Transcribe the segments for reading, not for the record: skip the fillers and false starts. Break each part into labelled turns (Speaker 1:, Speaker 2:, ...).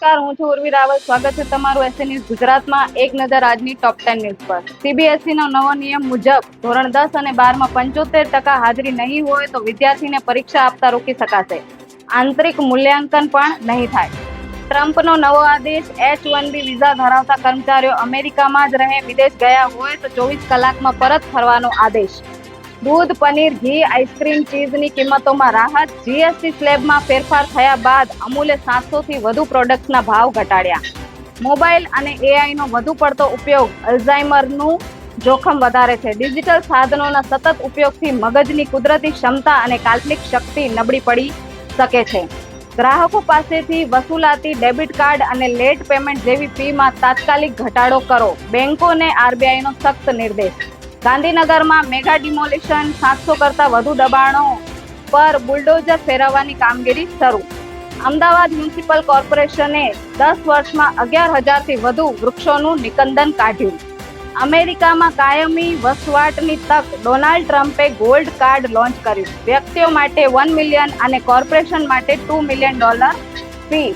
Speaker 1: નમસ્કાર, હું છું ઉર્વી રાવલ. સ્વાગત છે તમારું એસએ ન્યૂઝ ગુજરાતમાં. એક નજર આજની ટોપ 10 ન્યૂઝ પર. સીબીએસઈ નો નવો નિયમ મુજબ ધોરણ 10 અને 12 માં 75% હાજરી નહીં હોય તો વિદ્યાર્થીને પરીક્ષા આપતા રોકી શકાશે. આંતરિક મૂલ્યાંકન પણ નહીં થાય. ટ્રમ્પનો નવો આદેશ. H-1B વિઝા ધરાવતા કર્મચારીઓ અમેરિકામાં જ રહે, વિદેશ ગયા હોય તો 24 કલાકમાં પરત ફરવાનો આદેશ. દૂધ, પનીર, ઘી, આઈસ્ક્રીમ, ચીઝની કિંમતોમાં રાહત. જીએસટી સ્લેબમાં ફેરફાર થયા બાદ અમૂલે 700 થી વધુ પ્રોડક્ટ્સના ભાવ ઘટાડ્યા. મોબાઈલ અને એઆઈનો વધુ પડતો ઉપયોગ અલ્ઝાઇમરનું જોખમ વધારે છે. ડિજિટલ સાધનોના સતત ઉપયોગથી મગજની કુદરતી ક્ષમતા અને કાલ્પનિક શક્તિ નબળી પડી શકે છે. ગ્રાહકો પાસેથી વસૂલાતી ડેબિટ કાર્ડ અને લેટ પેમેન્ટ જેવી ફીમાં તાત્કાલિક ઘટાડો કરો. બેંકોને આરબીઆઈનો સખ્ત નિર્દેશ. ગાંધીનગરમાં મેગા ડિમોલિશન. 700 કરતા વધુ દબાણો પર બુલડોઝર ફેરવવાની કામગીરી શરૂ. અમદાવાદ મ્યુનિસિપલ કોર્પોરેશને 10 વર્ષમાં 11,000 થી વધુ વૃક્ષોનું નિકંદન કાઢ્યું. અમેરિકામાં કાયમી વસવાટની તક. ડોનાલ્ડ ટ્રમ્પે ગોલ્ડ કાર્ડ લોન્ચ કર્યું. વ્યક્તિઓ માટે $1 મિલિયન અને કોર્પોરેશન માટે $2 મિલિયન ફી.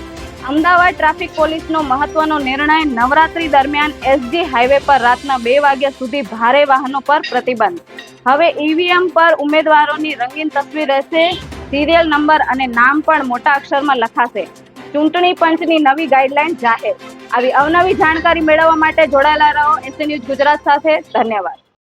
Speaker 1: અમદાવાદ ટ્રાફિક પોલીસનો મહત્વનો નિર્ણય. નવરાત્રી દરમિયાન એસજી હાઈવે પર રાતના 2 વાગ્યા સુધી ભારે વાહનો પર પ્રતિબંધ. હવે ઈવીએમ પર ઉમેદવારોની રંગીન તસવીર રહેશે. સિરિયલ નંબર અને નામ પણ મોટા અક્ષરમાં લખાશે. ચૂંટણી પંચની નવી ગાઈડલાઈન જાહેર. આવી અવનવી જાણકારી મેળવવા માટે જોડાયેલા રહો એસએ ન્યૂઝ ગુજરાત સાથે. ધન્યવાદ.